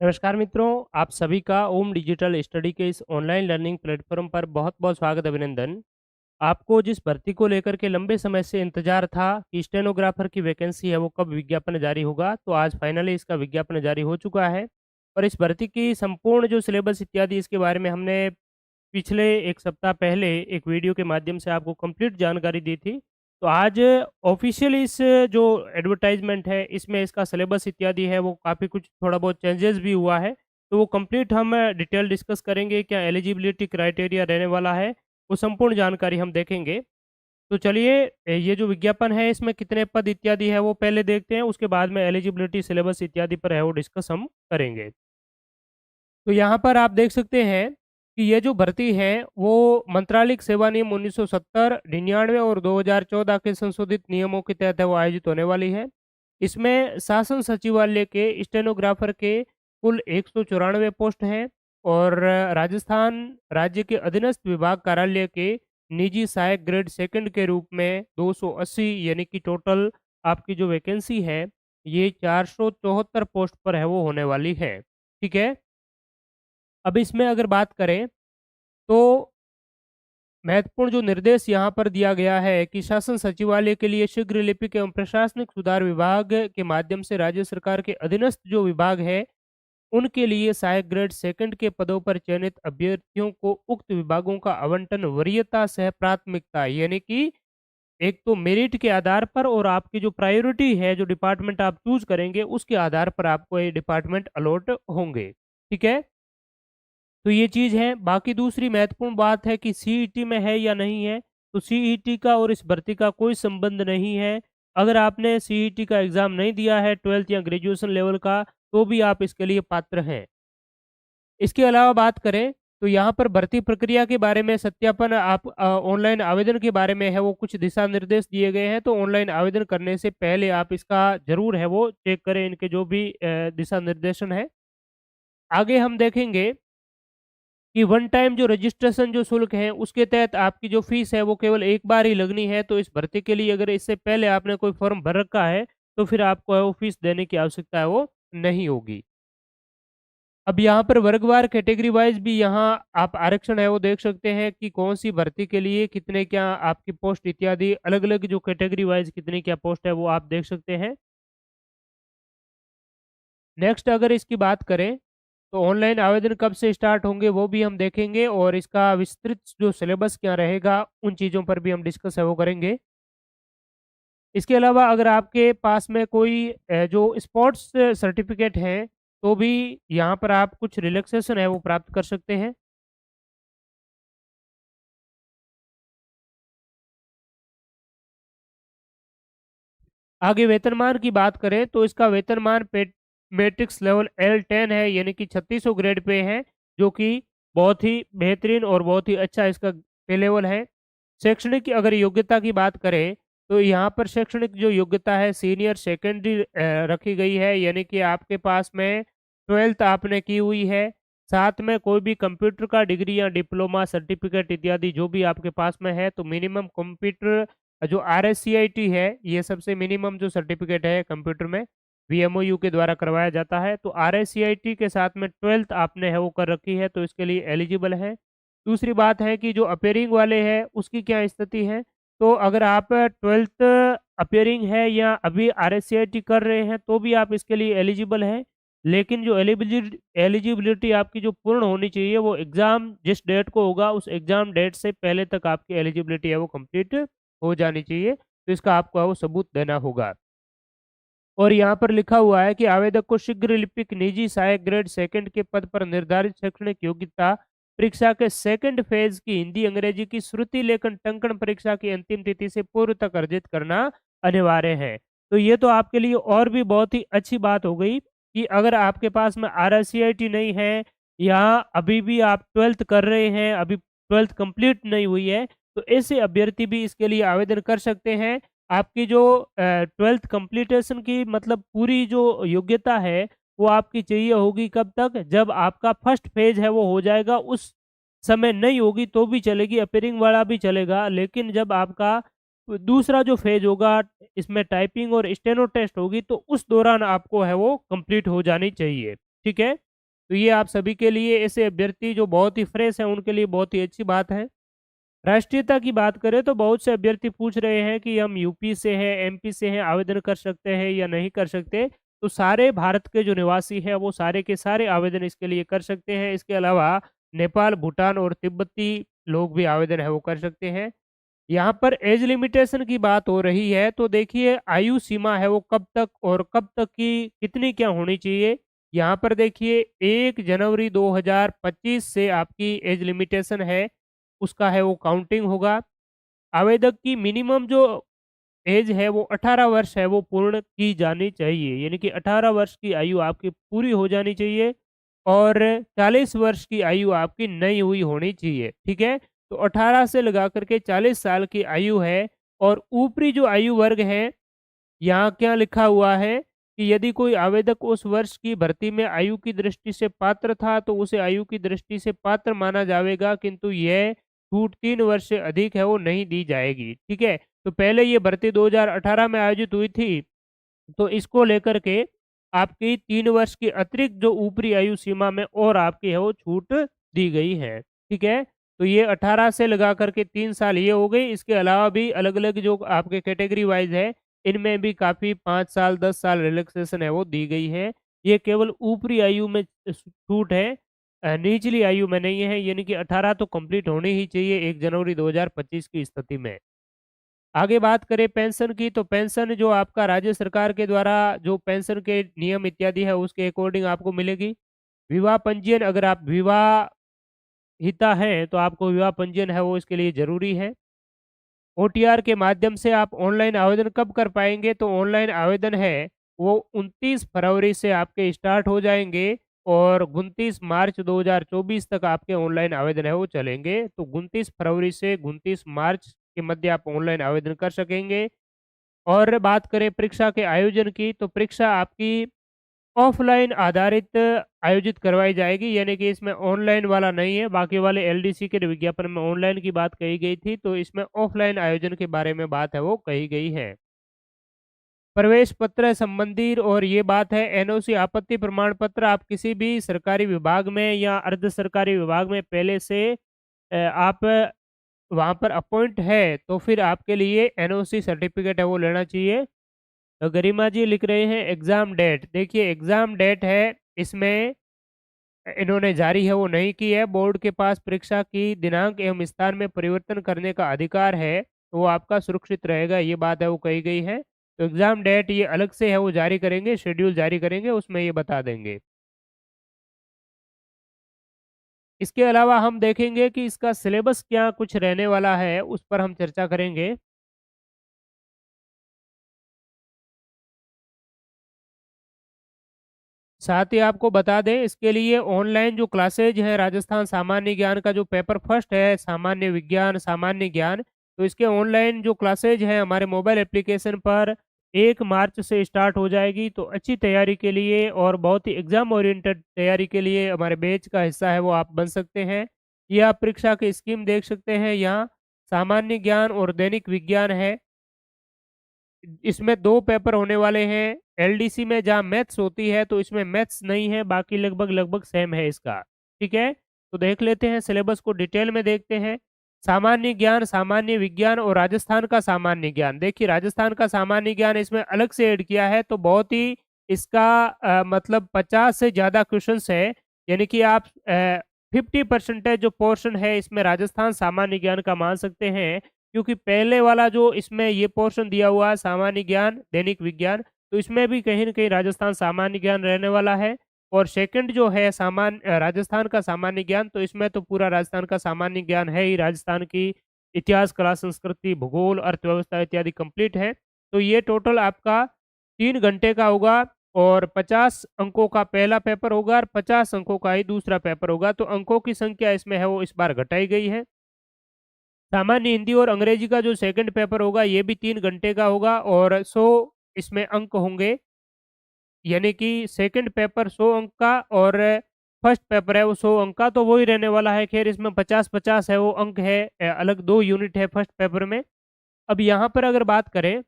नमस्कार मित्रों, आप सभी का ओम डिजिटल स्टडी के इस ऑनलाइन लर्निंग प्लेटफ़ॉर्म पर बहुत-बहुत स्वागत अभिनंदन। आपको जिस भर्ती को लेकर के लंबे समय से इंतज़ार था कि स्टेनोग्राफ़र की वैकेंसी है वो कब विज्ञापन जारी होगा, तो आज फाइनली इसका विज्ञापन जारी हो चुका है। और इस भर्ती की संपूर्ण जो सिलेबस इत्यादि इसके बारे में हमने पिछले 1 सप्ताह पहले एक वीडियो के माध्यम से आपको कंप्लीट जानकारी दी थी। तो आज ऑफ़िशियली इस जो एडवर्टाइज़मेंट है, इसमें इसका सिलेबस इत्यादि है, वो काफ़ी कुछ थोड़ा बहुत चेंजेज़ भी हुआ है। तो वो कंप्लीट हम डिटेल डिस्कस करेंगे, क्या एलिजिबिलिटी क्राइटेरिया रहने वाला है, वो संपूर्ण जानकारी हम देखेंगे। तो चलिए ये जो विज्ञापन है, इसमें कितने पद इत्यादि है, वो पहले देखते हैं, उसके बाद में एलिजिबिलिटी सिलेबस इत्यादि पर है, वो डिस्कस हम करेंगे। तो यहाँ पर आप देख सकते हैं कि ये जो भर्ती है वो मंत्रालयिक सेवा नियम 1970, 99 और 2014 के संशोधित नियमों के तहत है वो आयोजित होने वाली है। इसमें शासन सचिवालय के स्टेनोग्राफर के कुल 194 पोस्ट हैं और राजस्थान राज्य के अधीनस्थ विभाग कार्यालय के निजी सहायक ग्रेड सेकंड के रूप में 280 यानी कि टोटल आपकी जो वैकेंसी है ये 474 पोस्ट पर है वो होने वाली है। ठीक है। अब इसमें अगर बात करें तो महत्वपूर्ण जो निर्देश यहाँ पर दिया गया है कि शासन सचिवालय के लिए शीघ्र लिपिक एवं प्रशासनिक सुधार विभाग के माध्यम से राज्य सरकार के अधीनस्थ जो विभाग है उनके लिए सहायक ग्रेड सेकंड के पदों पर चयनित अभ्यर्थियों को उक्त विभागों का आवंटन वरीयता सह प्राथमिकता यानी कि एक तो मेरिट के आधार पर और आपकी जो प्रायोरिटी है जो डिपार्टमेंट आप चूज करेंगे उसके आधार पर आपको ये डिपार्टमेंट अलॉट होंगे। ठीक है। तो ये चीज़ है। बाकी दूसरी महत्वपूर्ण बात है कि सीईटी में है या नहीं है, तो सीईटी का और इस भर्ती का कोई संबंध नहीं है। अगर आपने सीईटी का एग्ज़ाम नहीं दिया है 12th या ग्रेजुएशन लेवल का, तो भी आप इसके लिए पात्र हैं। इसके अलावा बात करें, तो यहाँ पर भर्ती प्रक्रिया के बारे में सत्यापन आप ऑनलाइन आवेदन के बारे में है वो कुछ दिशा निर्देश दिए गए हैं, तो ऑनलाइन आवेदन करने से पहले आप इसका ज़रूर है वो चेक करें इनके जो भी दिशा निर्देशन है। आगे हम देखेंगे कि वन टाइम जो रजिस्ट्रेशन जो शुल्क है, उसके तहत आपकी जो फ़ीस है, वो केवल एक बार ही लगनी है। तो इस भर्ती के लिए अगर इससे पहले आपने कोई फ़ॉर्म भर रखा है, तो फिर आपको है वो फ़ीस देने की आवश्यकता है वो नहीं होगी। अब यहाँ पर वर्गवार कैटेगरी वाइज़ भी यहाँ आप आरक्षण है वो देख सकते हैं कि कौन-सी भर्ती के लिए कितने क्या आपकी पोस्ट इत्यादि अलग-अलग जो कैटेगरी वाइज़ कितनी क्या पोस्ट है, वो आप देख सकते हैं। नेक्स्ट अगर इसकी बात करें, तो ऑनलाइन आवेदन कब से स्टार्ट होंगे वो भी हम देखेंगे और इसका विस्तृत जो सिलेबस क्या रहेगा, उन चीज़ों पर भी हम डिस्कस है वो करेंगे। इसके अलावा अगर आपके पास में कोई जो स्पोर्ट्स सर्टिफ़िकेट है, तो भी यहाँ पर आप कुछ रिलैक्सेशन है वो प्राप्त कर सकते हैं। आगे वेतनमान की बात करें तो इसका वेतनमान मैट्रिक्स लेवल L10 है यानी कि 3600 ग्रेड पे है, जो कि बहुत ही बेहतरीन और बहुत ही अच्छा इसका पे लेवल है। शैक्षणिक अगर योग्यता की बात करें, तो यहाँ पर शैक्षणिक जो योग्यता है सीनियर सेकेंडरी रखी गई है यानी कि आपके पास में 12th आपने की हुई है, साथ में कोई भी कंप्यूटर का डिग्री या डिप्लोमा सर्टिफ़िकेट इत्यादि जो भी आपके पास में है, तो मिनिमम कंप्यूटर जो आरएससीआईटी है, ये सबसे मिनिमम जो सर्टिफ़िकेट है कंप्यूटर में, वीएमओयू के द्वारा करवाया जाता है। तो आरएससीआईटी के साथ में 12th आपने है वो कर रखी है, तो इसके लिए एलिजिबल है। दूसरी बात है कि जो अपीयरिंग वाले हैं, उसकी क्या स्थिति है? तो अगर आप 12th अपीयरिंग है या अभी आरएससीआईटी कर रहे हैं, तो भी आप इसके लिए एलिजिबल हैं। लेकिन जो एलिजिबिलिटी आपकी जो पूर्ण होनी चाहिए, वो एग्ज़ाम जिस डेट को होगा, उस एग्ज़ाम डेट से पहले तक आपकी एलिजिबिलिटी है वो कंप्लीट हो जानी चाहिए, तो इसका आपको वो सबूत देना होगा। और यहाँ पर लिखा हुआ है कि आवेदक को शीघ्र लिपिक निजी सहायक ग्रेड सेकंड के पद पर निर्धारित शैक्षणिक योग्यता परीक्षा के सेकंड फेज की हिंदी अंग्रेजी की श्रुति लेखन टंकण परीक्षा की अंतिम तिथि से पूर्व तक अर्जित करना अनिवार्य है। तो ये तो आपके लिए और भी बहुत ही अच्छी बात हो गई कि अगर आपके पास में आरसीआईटी नहीं है या अभी भी आप 12th कर रहे हैं, अभी 12th कंप्लीट नहीं हुई है, तो ऐसे अभ्यर्थी भी इसके लिए आवेदन कर सकते हैं। आपकी जो 12th कंप्लीटेशन की मतलब पूरी जो योग्यता है, वो आपकी चाहिए होगी कब तक? जब आपका फर्स्ट फेज़ है वो हो जाएगा, उस समय नहीं होगी तो भी चलेगी, अपीयरिंग वाला भी चलेगा। लेकिन जब आपका दूसरा जो फेज़ होगा, इसमें टाइपिंग और स्टेनो टेस्ट होगी, तो उस दौरान आपको है वो कंप्लीट हो जानी चाहिए। ठीक है? तो ये आप सभी के लिए, ऐसे अभ्यर्थी जो बहुत ही फ्रेश हैं, उनके लिए बहुत ही अच्छी बात है। राष्ट्रीयता की बात करें तो बहुत से अभ्यर्थी पूछ रहे हैं कि हम यूपी से हैं, एमपी से हैं, आवेदन कर सकते हैं या नहीं कर सकते। तो सारे भारत के जो निवासी हैं वो सारे के सारे आवेदन इसके लिए कर सकते हैं। इसके अलावा नेपाल, भूटान और तिब्बती लोग भी आवेदन है वो कर सकते हैं। यहाँ पर एज लिमिटेशन की बात हो रही है, तो देखिए आयु सीमा है वो कब तक और कब तक की कितनी क्या होनी चाहिए। यहाँ पर देखिए 1 जनवरी 2025 से आपकी एज लिमिटेशन है, उसका है वो काउंटिंग होगा। आवेदक की मिनिमम जो एज है वो 18 वर्ष है वो पूर्ण की जानी चाहिए, यानी कि 18 वर्ष की आयु आपकी पूरी हो जानी चाहिए और 40 वर्ष की आयु आपकी नई हुई होनी चाहिए, ठीक है? तो 18 से लगा कर के 40 साल की आयु है और ऊपरी जो आयु वर्ग है, यहाँ क्या लिखा हुआ है कि यदि कोई आवेदक उस वर्ष की भर्ती में आयु की दृष्टि से पात्र था, तो उसे आयु की दृष्टि से पात्र माना जाएगा, किंतु यह छूट 3 वर्ष से अधिक है वो नहीं दी जाएगी, ठीक है? तो पहले ये भर्ती 2018 में आयोजित हुई थी, तो इसको लेकर के आपकी 3 वर्ष की अतिरिक्त जो ऊपरी आयु सीमा में और आपकी है वो छूट दी गई है, ठीक है? तो ये 18 से लगा कर के 3 साल ये हो गई, इसके अलावा भी अलग-अलग जो आपके कैटेगरी वाइज़ है, इनमें भी काफ़ी 5 साल, 10 साल रिलैक्सेशन है वो दी गई है। ये केवल ऊपरी आयु में छूट है, निचली आयु में नहीं है, यानी कि 18 तो कंप्लीट होनी ही चाहिए 1 जनवरी 2025 की स्थिति में। आगे बात करें पेंशन की, तो पेंशन जो आपका राज्य सरकार के द्वारा जो पेंशन के नियम इत्यादि है उसके अकॉर्डिंग आपको मिलेगी। विवाह पंजीयन, अगर आप विवाहिता हैं तो आपको विवाह पंजीयन है वो इसके लिए ज़रूरी है। ओटीआर के माध्यम से आप ऑनलाइन आवेदन कब कर पाएँगे? तो ऑनलाइन आवेदन है वो 29 फरवरी से आपके स्टार्ट हो जाएँगे और 29 मार्च 2024 तक आपके ऑनलाइन आवेदन है वो चलेंगे। तो 29 फरवरी से 29 मार्च के मध्य आप ऑनलाइन आवेदन कर सकेंगे। और बात करें परीक्षा के आयोजन की, तो परीक्षा आपकी ऑफ़लाइन आधारित आयोजित करवाई जाएगी, यानी कि इसमें ऑनलाइन वाला नहीं है, बाकी वाले एलडीसी के विज्ञापन में ऑनलाइन की बात कही गई थी, तो इसमें ऑफ़लाइन आयोजन के बारे में बात है वो कही गई है। प्रवेश पत्र संबंधी और ये बात है एनओसी आपत्ति प्रमाण पत्र, आप किसी भी सरकारी विभाग में या अर्ध सरकारी विभाग में पहले से आप वहाँ पर अपॉइंट है, तो फिर आपके लिए एनओसी सर्टिफ़िकेट है वो लेना चाहिए। तो गरिमा जी लिख रहे हैं एग्ज़ाम डेट, देखिए एग्ज़ाम डेट है इसमें इन्होंने जारी है वो नहीं की है। बोर्ड के पास परीक्षा की दिनांक एवं स्थान में परिवर्तन करने का अधिकार है, तो वो आपका सुरक्षित रहेगा, ये बात है वो कही गई है। तो एग्ज़ाम डेट ये अलग से है वो जारी करेंगे, शेड्यूल जारी करेंगे, उसमें ये बता देंगे। इसके अलावा हम देखेंगे कि इसका सिलेबस क्या कुछ रहने वाला है, उस पर हम चर्चा करेंगे। साथ ही आपको बता दें इसके लिए ऑनलाइन जो क्लासेज हैं, राजस्थान सामान्य ज्ञान का जो पेपर फर्स्ट है, सामान्य विज्ञान, सामान्य ज्ञान, तो इसके ऑनलाइन जो क्लासेज हैं हमारे मोबाइल एप्लीकेशन पर 1 मार्च से स्टार्ट हो जाएगी। तो अच्छी तैयारी के लिए और बहुत ही एग्जाम ओरिएंटेड तैयारी के लिए हमारे बैच का हिस्सा है वो आप बन सकते हैं। ये आप परीक्षा की स्कीम देख सकते हैं यहाँ, सामान्य ज्ञान और दैनिक विज्ञान है। इसमें 2 पेपर होने वाले हैं। एलडीसी में जहाँ मैथ्स होती है, तो इसमें मैथ्स नहीं है, बाकी लगभग-लगभग सेम है इसका, ठीक है? तो देख लेते हैं सिलेबस को डिटेल में देखते हैं। सामान्य ज्ञान, सामान्य विज्ञान और राजस्थान का सामान्य ज्ञान। देखिए राजस्थान का सामान्य ज्ञान इसमें अलग से ऐड किया है, तो बहुत ही इसका मतलब 50 से ज़्यादा क्वेश्चन्स है, यानी कि आप 50% जो पोर्शन है इसमें राजस्थान सामान्य ज्ञान का मान सकते हैं। क्योंकि पहले वाला जो इसमें ये पोर्शन दिया हुआ है सामान्य ज्ञान, दैनिक विज्ञान, तो इसमें भी कहीं न कहीं राजस्थान सामान्य ज्ञान रहने वाला है और सेकंड जो है राजस्थान का सामान्य ज्ञान, तो इसमें तो पूरा राजस्थान का सामान्य ज्ञान है ही, राजस्थान की इतिहास, कला, संस्कृति, भूगोल, अर्थव्यवस्था इत्यादि कंप्लीट है। तो ये टोटल आपका 3 घंटे का होगा और 50 अंकों का पहला पेपर होगा और 50 अंकों का ही दूसरा पेपर होगा, तो अंकों की संख्या इसमें है वो इस बार घटाई गई है। सामान्य हिंदी और अंग्रेजी का जो सेकंड पेपर होगा ये भी 3 घंटे का होगा और 100 इसमें अंक होंगे, यानी कि सेकंड पेपर 100 अंक का और फर्स्ट पेपर है वो 100 अंक का, तो वही रहने वाला है। खैर इसमें 50-50 है वो अंक है, अलग 2 यूनिट है फर्स्ट पेपर में। अब यहाँ पर अगर बात करें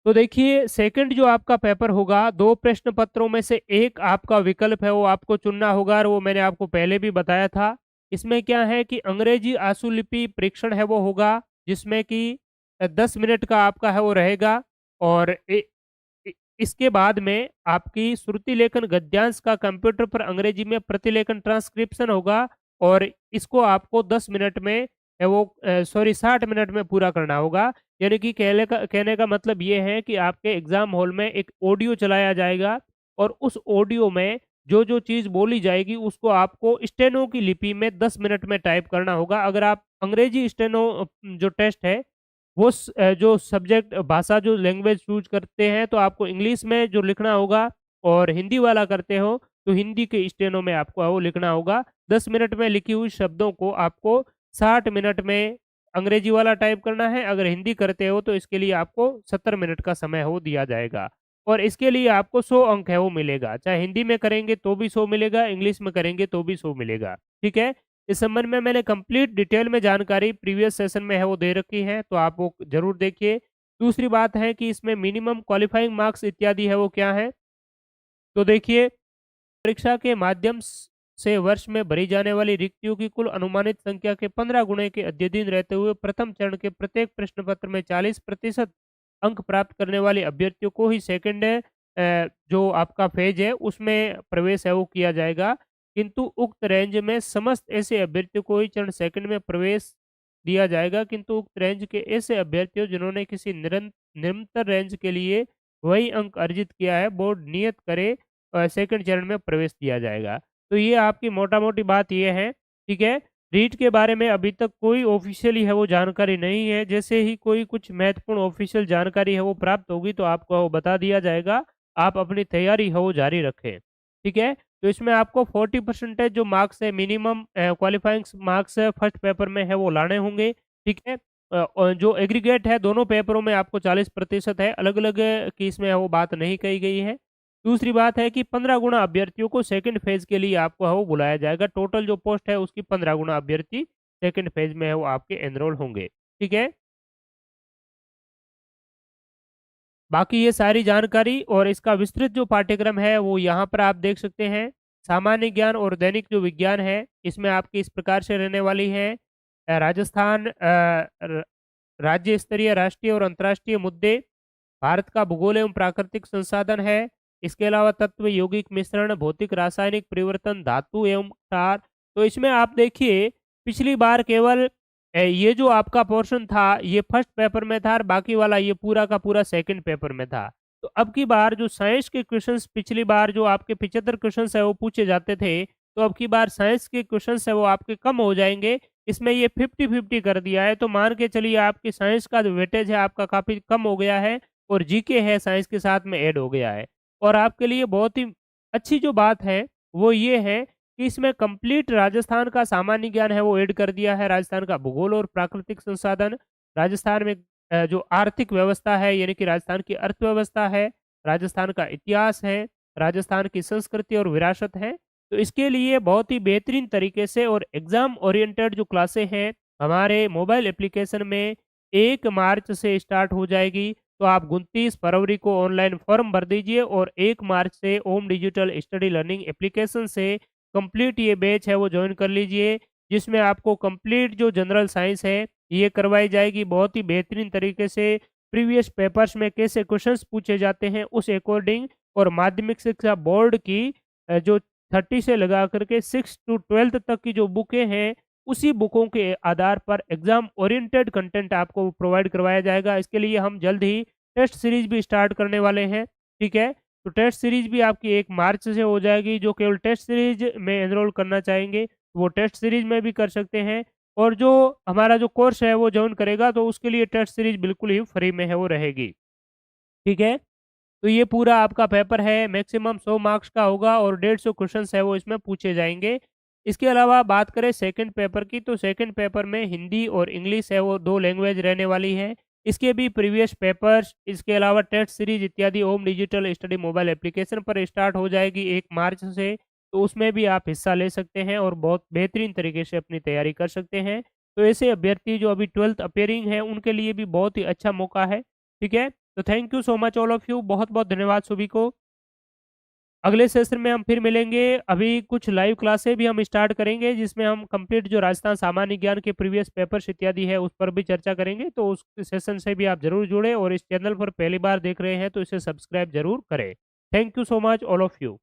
तो देखिए सेकंड जो आपका पेपर होगा 2 प्रश्न पत्रों में से एक आपका विकल्प है वो आपको चुनना होगा और वो मैंने आपको पहले भी बताया था। इसमें क्या है कि अंग्रेजी आशुलिपि परीक्षण है वो होगा जिसमें कि 10 मिनट का आपका है वो रहेगा और इ इसके बाद में आपकी श्रुति लेखन गद्यांश का कंप्यूटर पर अंग्रेजी में प्रतिलेखन ट्रांसक्रिप्शन होगा और इसको आपको 10 मिनट में 60 मिनट में पूरा करना होगा। यानी कि कहने का मतलब ये है कि आपके एग्ज़ाम हॉल में एक ऑडियो चलाया जाएगा और उस ऑडियो में जो-जो चीज़ बोली जाएगी उसको आपको स्टेनो की लिपि में 10 मिनट में टाइप करना होगा। अगर आप अंग्रेजी स्टेनो जो टेस्ट है जो सब्जेक्ट भाषा जो लैंग्वेज चूज़ करते हैं तो आपको इंग्लिश में जो लिखना होगा और हिंदी वाला करते हो तो हिंदी के स्टेनो में आपको वो लिखना होगा। 10 मिनट में लिखी हुई शब्दों को आपको 60 मिनट में अंग्रेजी वाला टाइप करना है, अगर हिंदी करते हो तो इसके लिए आपको 70 मिनट का समय हो दिया जाएगा। और इसके लिए आपको 100 अंक है वो मिलेगा, चाहे हिंदी में करेंगे तो भी 100 मिलेगा, इंग्लिश में करेंगे तो भी 100 मिलेगा, ठीक है? इस संबंध में मैंने कंप्लीट डिटेल में जानकारी प्रीवियस सेशन में है वो दे रखी है, तो आप वो ज़रूर देखिए। दूसरी बात है कि इसमें मिनिमम क्वालिफाइंग मार्क्स इत्यादि है वो क्या है? तो देखिए परीक्षा के माध्यम से वर्ष में भरी जाने वाली रिक्तियों की कुल अनुमानित संख्या के 15 गुणे के अध्ययन रहते हुए प्रथम चरण के प्रत्येक प्रश्न पत्र में 40% अंक प्राप्त करने वाले अभ्यर्थियों को ही सेकंड जो आपका फेज है उसमें प्रवेश है वो किया जाएगा। किंतु उक्त रेंज में समस्त ऐसे अभ्यर्थियों को ही चरण सेकंड में प्रवेश दिया जाएगा, किंतु उक्त रेंज के ऐसे अभ्यर्थियों जिन्होंने किसी निरंतर रेंज के लिए वही अंक अर्जित किया है बोर्ड नियत करे सेकंड चरण में प्रवेश दिया जाएगा। तो ये आपकी मोटा-मोटी बात ये है, ठीक है? रीट के बारे में अभी तक कोई ऑफ़िशियली है वो जानकारी नहीं है, जैसे ही कोई कुछ महत्वपूर्ण ऑफ़िशियल जानकारी है वो प्राप्त होगी तो आपको वो बता दिया जाएगा, आप अपनी तैयारी है वो जारी रखें, ठीक है? तो इसमें आपको 40% जो मार्क्स है मिनिमम क्वालिफाइंग मार्क्स है फर्स्ट पेपर में है वो लाने होंगे, ठीक है? और जो एग्रीगेट है दोनों पेपरों में आपको 40% है, अलग-अलग की इसमें वो बात नहीं कही गई है। दूसरी बात है कि 15 गुना अभ्यर्थियों को सेकंड फेज़ के लिए आपको है वो बुलाया जाएगा। टोटल जो पोस्ट है उसकी 15 गुना अभ्यर्थी सेकंड फेज़ में है वो आपके एनरोल होंगे। ठीक है? बाकी ये सारी जानकारी और इसका विस्तृत जो पाठ्यक्रम है वो यहाँ पर आप देख सकते हैं। सामान्य ज्ञान और दैनिक जो विज्ञान है इसमें आपकी इस प्रकार से रहने वाली है। राजस्थान र राज्य स्तरीय, राष्ट्रीय और अंतर्राष्ट्रीय मुद्दे, भारत का भूगोल एवं प्राकृतिक संसाधन है। इसके अलावा तत्व, यौगिक मिश्रण, भौतिक रासायनिक परिवर्तन, धातु एवं क्षार। तो इसमें आप देखिए पिछली बार केवल ये जो आपका पोर्शन था ये फर्स्ट पेपर में था और बाकी वाला ये पूरा का पूरा सेकंड पेपर में था। तो अब की बार जो साइंस के क्वेश्चंस पिछली बार जो आपके 75 क्वेश्चंस है वो पूछे जाते थे, तो अब की बार साइंस के क्वेश्चंस है वो आपके कम हो जाएँगे। इसमें ये 50-50 कर दिया है, तो मान के चलिए आपकी साइंस का जो वेटेज है आपका काफ़ी कम हो गया है और जीके है साइंस के साथ में ऐड हो गया है। और आपके लिए बहुत ही अच्छी जो बात है, वो ये है कि इसमें कंप्लीट राजस्थान का सामान्य ज्ञान है वो ऐड कर दिया है, राजस्थान का भूगोल और प्राकृतिक संसाधन, राजस्थान में जो आर्थिक व्यवस्था है यानी कि राजस्थान की अर्थव्यवस्था है, राजस्थान का इतिहास है, राजस्थान की संस्कृति और विरासत है। तो इसके लिए बहुत ही बेहतरीन तरीके से और एग्ज़ाम ओरिएंटेड जो क्लासें हैं, हमारे मोबाइल एप्लीकेशन में 1 मार्च से स्टार्ट हो जाएगी। तो आप 29 फरवरी को ऑनलाइन फॉर्म भर दीजिए और 1 मार्च से ओम डिजिटल स्टडी लर्निंग एप्लीकेशन से कंप्लीट ये बैच है वो जॉइन कर लीजिए, जिसमें आपको कंप्लीट जो जनरल साइंस है, ये करवाई जाएगी बहुत ही बेहतरीन तरीके से। प्रीवियस पेपर्स में कैसे क्वेश्चंस पूछे जाते हैं, उस अकॉर्डिंग और माध्यमिक शिक्षा बोर्ड की जो 30 से लगा कर के 6 टू 12th तक की जो बुकें हैं, उसी बुकों के आधार पर एग्ज़ाम ओरिएंटेड कंटेंट आपको प्रोवाइड करवाया जाएगा। इसके लिए हम जल्द ही टेस्ट सीरीज़ भी स्टार्ट करने वाले हैं, ठीक है? तो टेस्ट सीरीज़ भी आपकी 1 मार्च से हो जाएगी, जो केवल टेस्ट सीरीज़ में एनरोल करना चाहेंगे, वो टेस्ट सीरीज़ में भी कर सकते हैं और जो हमारा जो कोर्स है वो जॉइन करेगा, तो उसके लिए टेस्ट सीरीज़ बिल्कुल ही फ्री में है वो रहेगी, ठीक है? तो ये पूरा आपका पेपर है, मैक्सिमम 100 मार्क्स का होगा और 150 क्वेश्चंस है वो इसमें पूछे जाएँगे। इसके अलावा बात करें सेकंड पेपर की, तो सेकंड पेपर में हिंदी और इंग्लिश है वो 2 लैंग्वेज रहने वाली है। इसके भी प्रीवियस पेपर्स, इसके अलावा टेस्ट सीरीज़ इत्यादि ओम डिजिटल स्टडी मोबाइल एप्लीकेशन पर स्टार्ट हो जाएगी 1 मार्च से, तो उसमें भी आप हिस्सा ले सकते हैं और बहुत बेहतरीन तरीके से अपनी तैयारी कर सकते हैं। तो ऐसे अभ्यर्थी जो अभी 12th अपियरिंग हैं, उनके लिए भी बहुत ही अच्छा मौका है, ठीक है? तो thank you so much all of you, बहुत-बहुत धन्यवाद सभी को। अगले सेशन में हम फिर मिलेंगे। अभी कुछ लाइव क्लासें भी हम स्टार्ट करेंगे जिसमें हम कंप्लीट जो राजस्थान सामान्य ज्ञान के प्रीवियस पेपर्स इत्यादि है उस पर भी चर्चा करेंगे। तो उस सेशन से भी आप ज़रूर जुड़ें और इस चैनल पर पहली बार देख रहे हैं तो इसे सब्सक्राइब ज़रूर करें। Thank you so much all of you.